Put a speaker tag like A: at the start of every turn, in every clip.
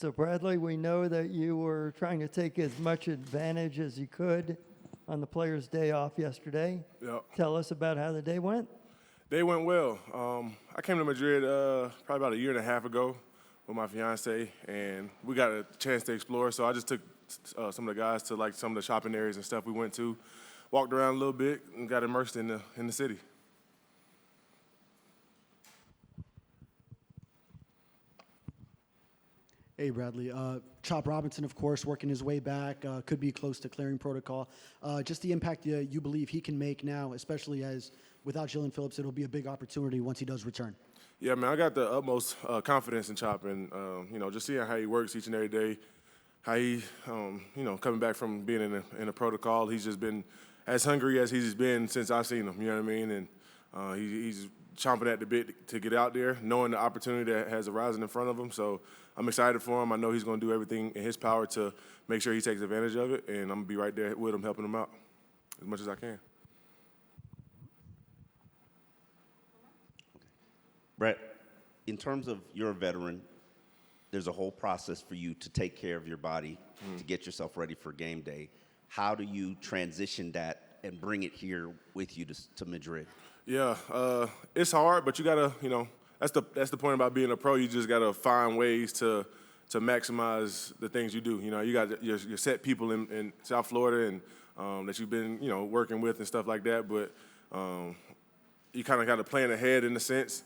A: So, Bradley, we know that you were trying to take as much advantage as you could on the players' day off yesterday.
B: Yep.
A: Tell us about how the day went.
B: They went well. I came to Madrid probably about a year and a half ago with my fiance, and we got a chance to explore. So I just took some of the guys to like some of the shopping areas and stuff we went to, walked around a little bit, and got immersed in the city.
C: Hey, Bradley. Chop Robinson, of course, working his way back, could be close to clearing protocol. Just the impact you believe he can make now, especially as without Jalen Phillips, it'll be a big opportunity once he does return.
B: Yeah, man, I got the utmost confidence in Chop, and just seeing how he works each and every day, how he, coming back from being in a protocol, he's just been as hungry as he's been since I've seen him. You know what I mean? And he's chomping at the bit to get out there, knowing the opportunity that has arisen in front of him. So I'm excited for him. I know he's going to do everything in his power to make sure he takes advantage of it, and I'm going to be right there with him, helping him out as much as I can.
D: Brett, in terms of you're a veteran, there's a whole process for you to take care of your body, to get yourself ready for game day. How do you transition that and bring it here with you to Madrid? Yeah,
B: it's hard, but you gotta, that's the point about being a pro. You just gotta find ways to maximize the things you do. You got your set people in South Florida and that you've been, working with and stuff like that. But you kind of got to plan ahead in a sense.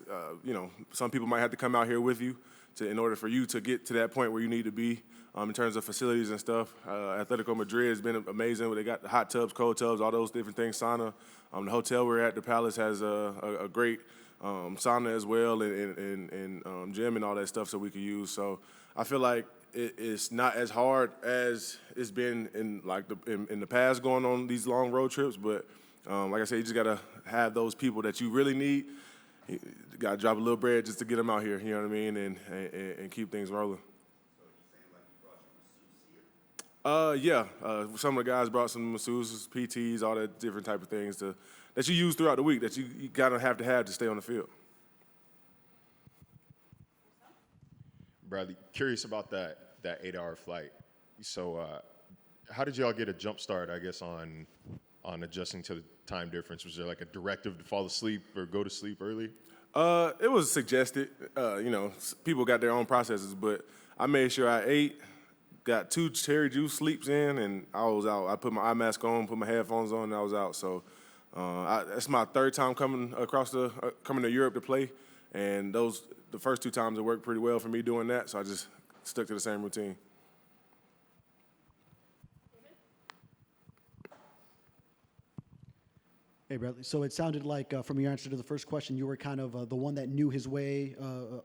B: Some people might have to come out here with you in order for you to get to that point where you need to be in terms of facilities and stuff. Atletico Madrid has been amazing. They got the hot tubs, cold tubs, all those different things, sauna. The hotel we're at, the Palace, has a great sauna as well and gym and all that stuff so we can use. So I feel like it's not as hard as it's been in the past going on these long road trips, but like I said, you just got to have those people that you really need. You got to drop a little bread just to get them out here, you know what I mean, and keep things rolling. Yeah, some of the guys brought some masseuses, PTs, all that different type of things that you use throughout the week that you gotta have to stay on the field.
E: Bradley, curious about that 8-hour flight. So, how did y'all get a jump start, I guess, on adjusting to the time difference? Was there like a directive to fall asleep or go to sleep early?
B: It was suggested. People got their own processes, but I made sure I ate, got 2 cherry juice sleeps in, and I was out. I put my eye mask on, put my headphones on, and I was out. So that's my 3rd time coming to Europe to play, and the first 2 times it worked pretty well for me doing that. So I just stuck to the same routine.
C: Hey, Bradley. So it sounded like from your answer to the first question, you were kind of the one that knew his way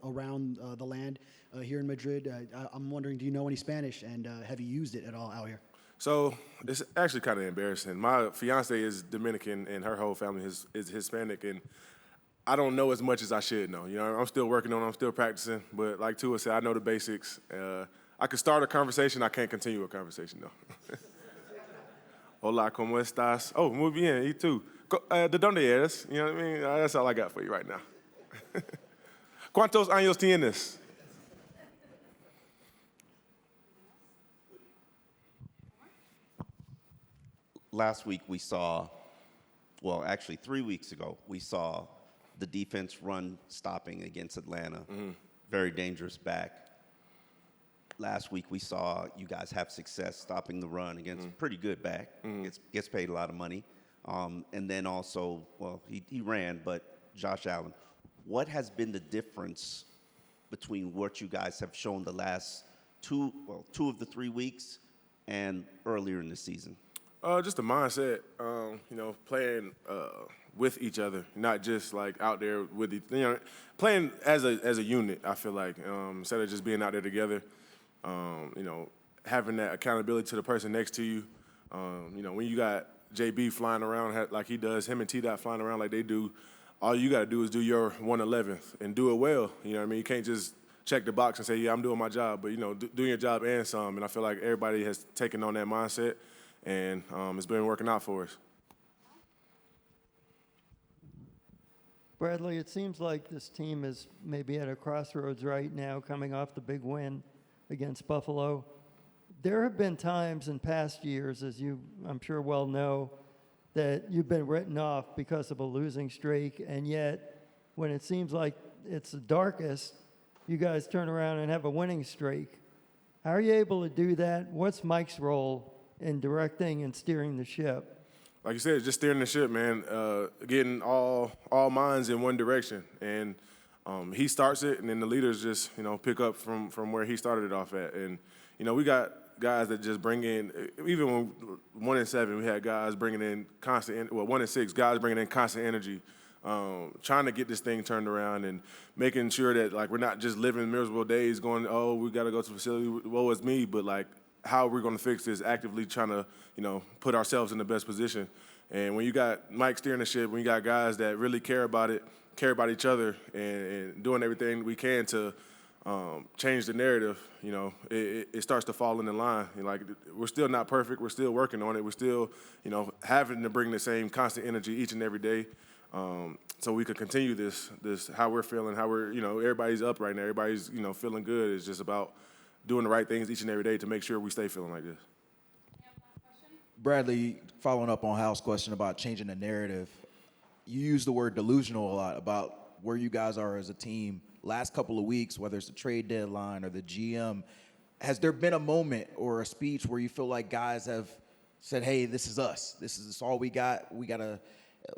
C: around the land here in Madrid. I'm wondering, do you know any Spanish, and have you used it at all out here?
B: So it's actually kind of embarrassing. My fiance is Dominican, and her whole family is Hispanic, and I don't know as much as I should know. I'm still working on it. I'm still practicing. But like Tua said, I know the basics. I could start a conversation. I can't continue a conversation, though. Hola, ¿cómo estás? Oh, muy bien, y tú? ¿De dónde eres? You know what I mean? That's all I got for you right now. ¿Cuántos años tienes?
D: Last week we saw, well, actually 3 weeks ago, we saw the defense run stopping against Atlanta. Mm-hmm. Very dangerous back. Last week we saw you guys have success stopping the run against a pretty good back. Mm-hmm. Gets paid a lot of money. And then also, well, he ran, but Josh Allen. What has been the difference between what you guys have shown the last 2 of the 3 weeks and earlier in the season?
B: Just the mindset, playing with each other, not just like out there with playing as a unit. I feel like instead of just being out there together, having that accountability to the person next to you. When you got JB flying around like he does, him and T-Dot flying around like they do, all you got to do is do your 1/11th and do it well. You know what I mean? You can't just check the box and say, yeah, I'm doing my job, but, do your job and some. And I feel like everybody has taken on that mindset, and it's been working out for us.
A: Bradley, it seems like this team is maybe at a crossroads right now, coming off the big win against Buffalo. There have been times in past years, as you, I'm sure, well know, that you've been written off because of a losing streak, and yet when it seems like it's the darkest, you guys turn around and have a winning streak. How are you able to do that? What's Mike's role in directing and steering the ship?
B: Like you said, just steering the ship, man. Getting all minds in one direction, and he starts it, and then the leaders just pick up from where he started it off at. And we got guys that just bring in. Even when 1-7, we had guys bringing in constant. Well, 1-6, guys bringing in constant energy, trying to get this thing turned around and making sure that like we're not just living miserable days, going, oh, we got to go to the facility. Woe is me, but like, how we're going to fix this, actively trying to, put ourselves in the best position. And when you got Mike steering the ship, when you got guys that really care about it, care about each other, and doing everything we can to change the narrative, it starts to fall into line. Like, we're still not perfect. We're still working on it. We're still, having to bring the same constant energy each and every day. So we could continue this how we're feeling, how we're, everybody's up right now. Everybody's, feeling good. It's just about doing the right things each and every day to make sure we stay feeling like this.
F: Bradley, following up on Hal's question about changing the narrative, you use the word delusional a lot about where you guys are as a team. Last couple of weeks, whether it's the trade deadline or the GM, has there been a moment or a speech where you feel like guys have said, hey, this is us. This is all we got.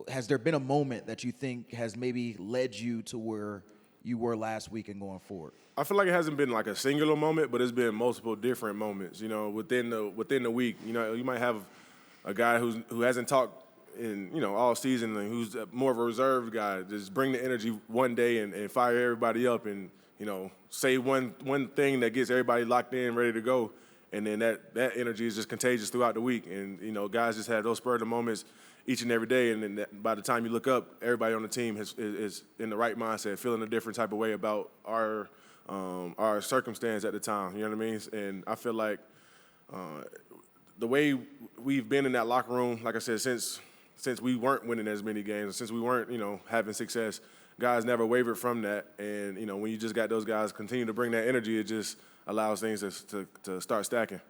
F: Has there been a moment that you think has maybe led you to where you were last week and going forward?
B: I feel like it hasn't been like a singular moment, but it's been multiple different moments. Within the week. You might have a guy who hasn't talked in all season, and who's more of a reserved guy. Just bring the energy one day and fire everybody up, and say one thing that gets everybody locked in, ready to go, and then that energy is just contagious throughout the week. And guys just have those spur of the moments each and every day, and then by the time you look up, everybody on the team is in the right mindset, feeling a different type of way about our circumstance at the time. You know what I mean? And I feel like the way we've been in that locker room, like I said, since we weren't winning as many games, since we weren't having success, guys never wavered from that. And when you just got those guys continue to bring that energy, it just allows things to start stacking.